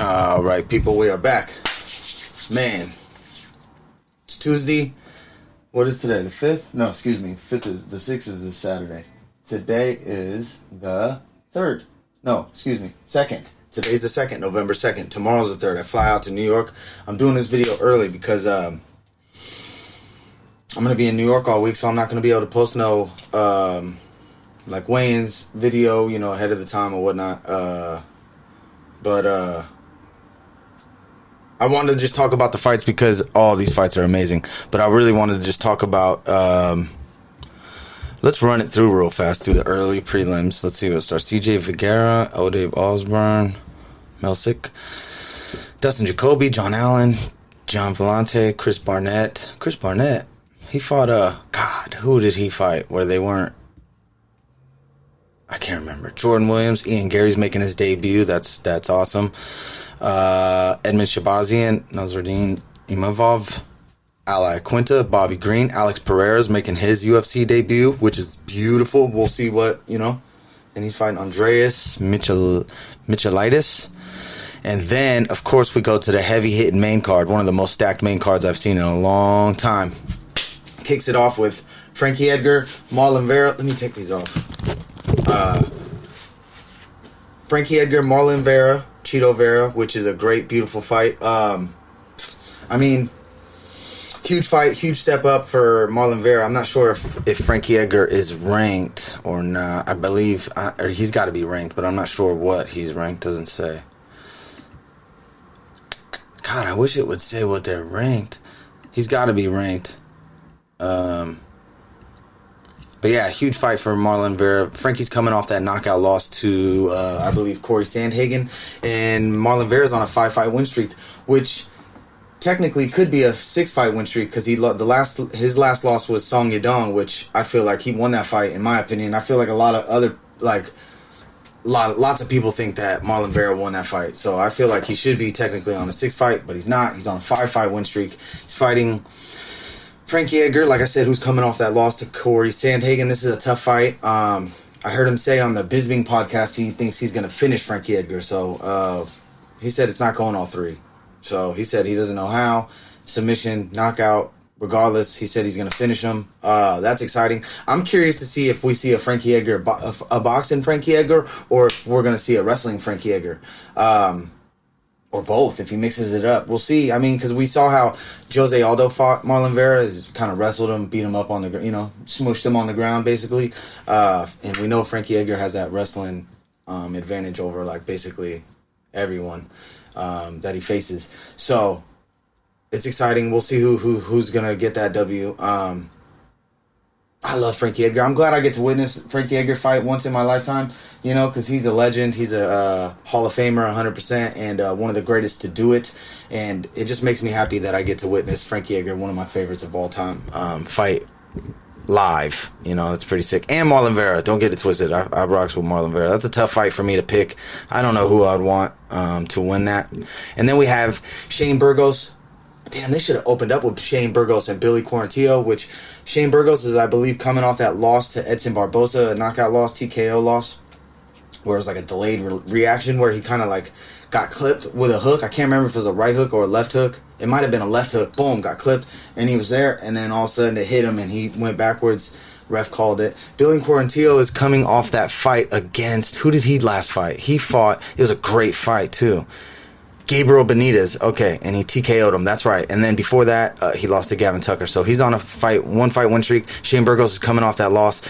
All right, people, we are back. Man, it's Tuesday. What is today? The 5th? No, excuse me. The 6th is this Saturday. Today is the 3rd. No, excuse me. 2nd. Today's the 2nd, November 2nd. Tomorrow's the 3rd. I fly out to New York. I'm doing this video early because I'm going to be in New York all week, so I'm not going to be able to post no like weigh-ins video, you know, ahead of the time or whatnot. But I wanted to just talk about the fights because all these fights are amazing. But I really wanted to just talk about, let's run it through real fast through the early prelims. Let's see what starts. CJ Figueroa, Odave Osborne, Melsick, Dustin Jacoby, John Allen, John Vellante, Chris Barnett. Chris Barnett, he fought, God, who did he fight where they weren't? I can't remember. Jordan Williams, Ian Gary's making his debut. That's awesome. Edmund Shabazian, Nasruddin Imavov, Ali Quinta, Bobby Green, Alex Pereira's making his UFC debut, which is beautiful. We'll see what, you know. And he's fighting Andreas Michelitis. And then, of course, we go to the heavy-hitting main card, one of the most stacked main cards I've seen in a long time. Kicks it off with Frankie Edgar, Marlon Vera. Let me take these off. Frankie Edgar, Marlon Vera, Chito Vera, which is a great, beautiful fight. I mean, huge fight, huge step up for Marlon Vera. I'm not sure if Frankie Edgar is ranked or not. I believe or he's got to be ranked, but I'm not sure what he's ranked. Doesn't say. God, I wish it would say what they're ranked. He's got to be ranked. But yeah, huge fight for Marlon Vera. Frankie's coming off that knockout loss to, I believe, Corey Sandhagen. And Marlon Vera's on a 5-fight win streak, which technically could be a 6-fight win streak because his last loss was Song Yadong, which I feel like he won that fight, in my opinion. I feel like a lot of other, lots of people think that Marlon Vera won that fight. So I feel like he should be technically on a 6-fight, but he's not. He's on a 5-fight win streak. He's fighting Frankie Edgar, like I said, who's coming off that loss to Corey Sandhagen. This is a tough fight. I heard him say on the Bisping podcast he thinks he's going to finish Frankie Edgar. So he said it's not going all 3. So he said he doesn't know how. Submission, knockout, regardless. He said he's going to finish him. That's exciting. I'm curious to see if we see a Frankie Edgar, a boxing Frankie Edgar, or if we're going to see a wrestling Frankie Edgar. Or both, if he mixes it up. We'll see. I mean, because we saw how Jose Aldo fought Marlon Vera, kind of wrestled him, beat him up on the ground, you know, smooshed him on the ground, basically. And we know Frankie Edgar has that wrestling advantage over, like, basically everyone that he faces. So, it's exciting. We'll see who's going to get that W. I love Frankie Edgar. I'm glad I get to witness Frankie Edgar fight once in my lifetime, you know, because he's a legend. He's a Hall of Famer, 100%, and one of the greatest to do it. And it just makes me happy that I get to witness Frankie Edgar, one of my favorites of all time, fight live. You know, it's pretty sick. And Marlon Vera. Don't get it twisted. I rocks with Marlon Vera. That's a tough fight for me to pick. I don't know who I'd want to win that. And then we have Shane Burgos. Damn, they should have opened up with Shane Burgos and Billy Quarantillo, which Shane Burgos is, I believe, coming off that loss to Edson Barboza, a knockout loss, TKO loss, where it was like a delayed reaction where he kind of like got clipped with a hook. I can't remember if it was a right hook or a left hook. It might have been a left hook. Boom, got clipped, and he was there, and then all of a sudden it hit him, and he went backwards. Ref called it. Billy Quarantillo is coming off that fight against, who did he last fight? He fought, it was a great fight too. Gabriel Benitez, okay, and he TKO'd him, that's right. And then before that, he lost to Gavin Tucker. So he's on a one-fight win streak. Shane Burgos is coming off that loss.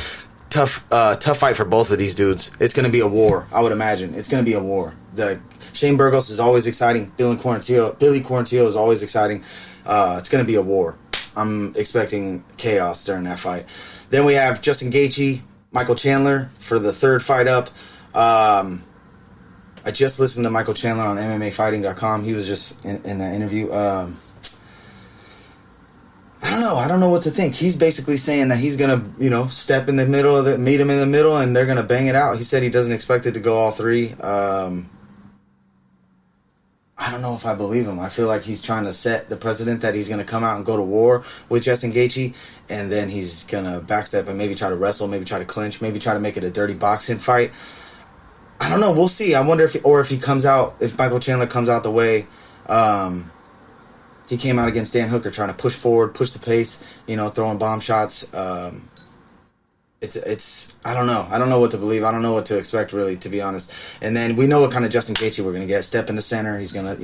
Tough fight for both of these dudes. It's going to be a war, I would imagine. It's going to be a war. Shane Burgos is always exciting. Billy Quarantillo is always exciting. It's going to be a war. I'm expecting chaos during that fight. Then we have Justin Gaethje, Michael Chandler for the 3rd fight up. I just listened to Michael Chandler on MMAfighting.com. He was just in that interview. I don't know what to think. He's basically saying that he's going to, you know, step in the middle meet him in the middle, and they're going to bang it out. He said he doesn't expect it to go all 3. I don't know if I believe him. I feel like he's trying to set the precedent that he's going to come out and go to war with Justin Gaethje, and then he's going to backstep and maybe try to wrestle, maybe try to clinch, maybe try to make it a dirty boxing fight. I don't know. We'll see. I wonder if he comes out, if Michael Chandler comes out the way he came out against Dan Hooker, trying to push forward, push the pace, throwing bomb shots. It's I don't know. I don't know what to believe. I don't know what to expect, really, to be honest. And then we know what kind of Justin Gaethje we're gonna get. Step in the center. He's gonna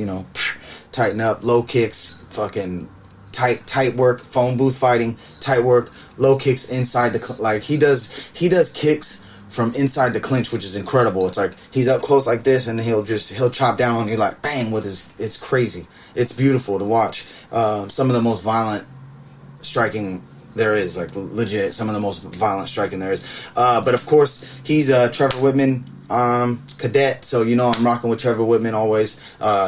tighten up, low kicks, fucking tight work, phone booth fighting, tight work, low kicks inside the he does kicks from inside the clinch, which is incredible. It's like he's up close like this, and he'll chop down on you like bang with his. It's crazy. It's beautiful to watch. Some of the most violent striking there is, like legit, some of the most violent striking there is. But of course, he's Trevor Whitman cadet, so I'm rocking with Trevor Whitman always.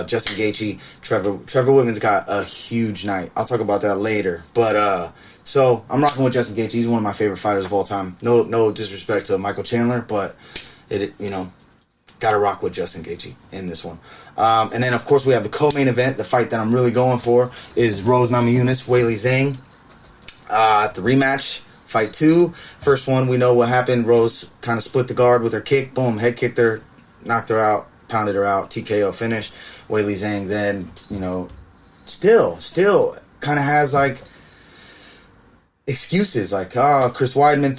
Justin Gaethje, Trevor Whitman's got a huge night. I'll talk about that later. But so I'm rocking with Justin Gaethje. He's one of my favorite fighters of all time. No disrespect to Michael Chandler, but gotta rock with Justin Gaethje in this one. And then of course we have the co-main event. The fight that I'm really going for is Rose Namajunas, Weili Zhang. The rematch, fight 2. First one, we know what happened. Rose kind of split the guard with her kick. Boom, head kicked her, knocked her out, pounded her out. TKO finish. Weili Zhang then, still kind of has like excuses, like the Chris Weidman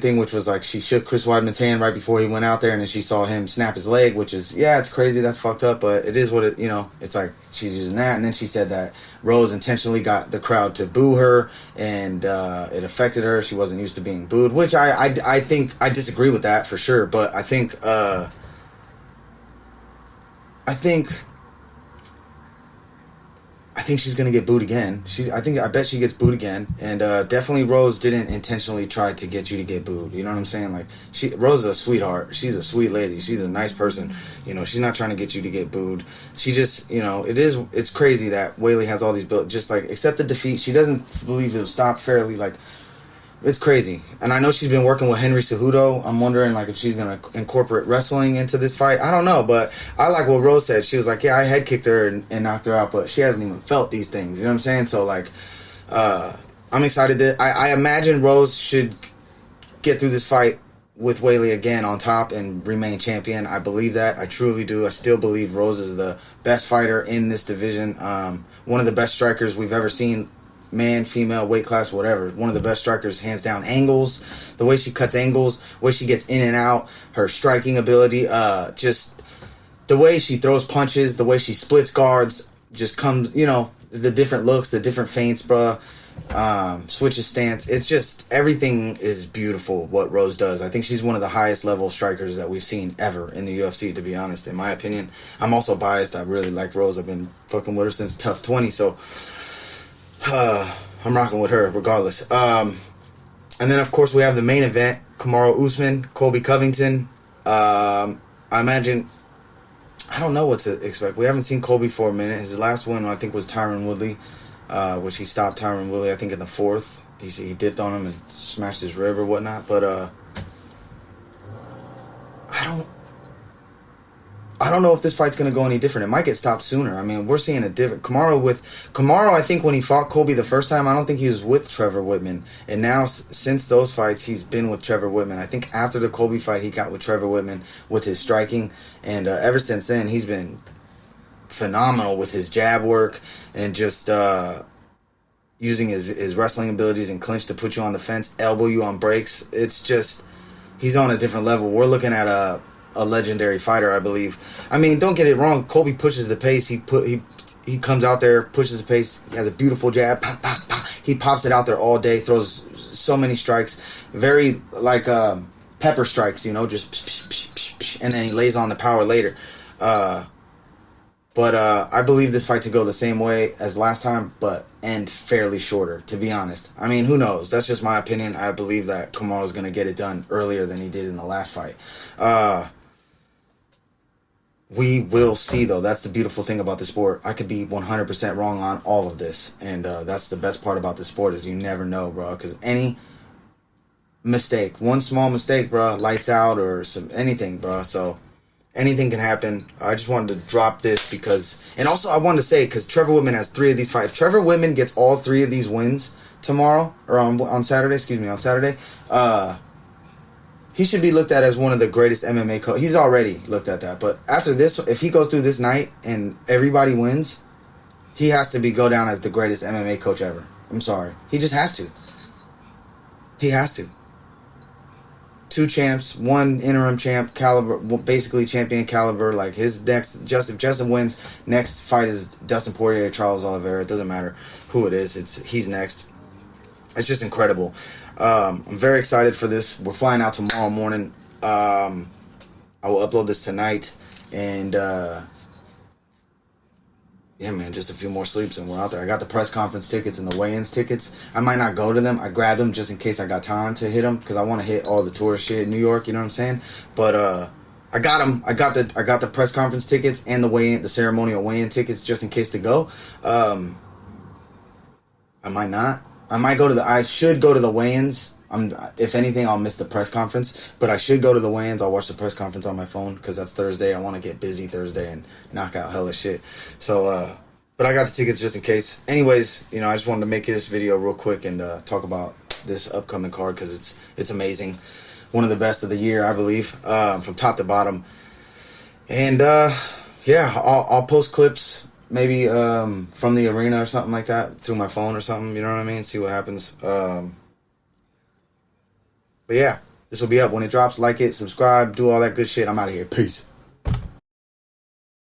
thing, which was like she shook Chris Weidman's hand right before he went out there, and then she saw him snap his leg, which is, it's crazy, that's fucked up, but it is what it, it's like she's using that. And then she said that Rose intentionally got the crowd to boo her, and it affected her. She wasn't used to being booed, which I think I disagree with that for sure, but I think she's gonna get booed again. I bet she gets booed again, and definitely Rose didn't intentionally try to get you to get booed. You know what I'm saying? Like Rose is a sweetheart. She's a sweet lady. She's a nice person. She's not trying to get you to get booed. She just, it's crazy that Weili has all these just like accept the defeat. She doesn't believe it'll stop fairly. Like, it's crazy. And I know she's been working with Henry Cejudo. I'm wondering like if she's gonna incorporate wrestling into this fight. I don't know, but I like what Rose said. She was like, I head kicked her and knocked her out, but she hasn't even felt these things. You know what I'm saying? So like, I'm excited that I imagine Rose should get through this fight with Weili again on top and remain champion. I believe that. I truly do. I still believe Rose is the best fighter in this division. One of the best strikers we've ever seen. Man, female, weight class, whatever. One of the best strikers, hands down. Angles, the way she cuts angles, the way she gets in and out, her striking ability, just the way she throws punches, the way she splits guards, just comes, the different looks, the different feints, bruh, switches stance. It's just, everything is beautiful what Rose does. I think she's one of the highest level strikers that we've seen ever in the UFC, to be honest, in my opinion. I'm also biased. I really like Rose. I've been fucking with her since Tough 20, so I'm rocking with her regardless. And then of course we have the main event: Kamaru Usman, Colby Covington. I imagine, I don't know what to expect. We haven't seen Colby for a minute. His last one I think was Tyron Woodley, which he stopped Tyron Woodley I think in the 4th. He dipped on him and smashed his rib or whatnot. But I don't know if this fight's going to go any different. It might get stopped sooner. I mean, we're seeing a different Kamaru, I think when he fought Colby the first time, I don't think he was with Trevor Whitman. And now, since those fights, he's been with Trevor Whitman. I think after the Colby fight, he got with Trevor Whitman with his striking. And ever since then, he's been phenomenal with his jab work and just using his wrestling abilities and clinch to put you on the fence, elbow you on breaks. It's just, he's on a different level. We're looking at a legendary fighter, I believe. I mean, don't get it wrong. Colby pushes the pace. He comes out there, pushes the pace. He has a beautiful jab. Pop, pop, pop. He pops it out there all day. Throws so many strikes. Very like pepper strikes, just psh, psh, psh, psh, and then he lays on the power later. But I believe this fight to go the same way as last time, but end fairly shorter, to be honest. I mean, who knows? That's just my opinion. I believe that Kamaru's going to get it done earlier than he did in the last fight. We will see, though. That's the beautiful thing about the sport. I could be 100% wrong on all of this, and that's the best part about the sport is you never know, bro, because any mistake, one small mistake, bro, lights out or anything, bro, so anything can happen. I just wanted to drop this because, and also I wanted to say, because Trevor Whitman has 3 of these fights. If Trevor Whitman gets all 3 of these wins tomorrow, or on Saturday, he should be looked at as one of the greatest MMA coaches. He's already looked at that. But after this, if he goes through this night and everybody wins, he has to go down as the greatest MMA coach ever. I'm sorry. He just has to. He has to. 2 champs, 1 interim champ caliber, basically champion caliber. Like his next, if Justin wins, next fight is Dustin Poirier, Charles Oliveira. It doesn't matter who it is. He's next. It's just incredible. I'm very excited for this. We're flying out tomorrow morning. I will upload this tonight, and yeah, man, just a few more sleeps and we're out there. I got the press conference tickets and the weigh-ins tickets. I might not go to them. I grabbed them just in case I got time to hit them because I want to hit all the tourist shit in New York. You know what I'm saying? But I got them. I got the press conference tickets and the ceremonial weigh-in tickets just in case to go. I might not. I should go to the weigh-ins. If anything, I'll miss the press conference, but I should go to the weigh-ins. I'll watch the press conference on my phone because that's Thursday. I want to get busy Thursday and knock out hella shit. So, but I got the tickets just in case. Anyways, I just wanted to make this video real quick and talk about this upcoming card because it's amazing. One of the best of the year, I believe, from top to bottom. And yeah, I'll post clips maybe from the arena or something like that through my phone or something. You know what I mean? See what happens. But yeah, this will be up when it drops. Like it, subscribe, do all that good shit. I'm out of here. Peace.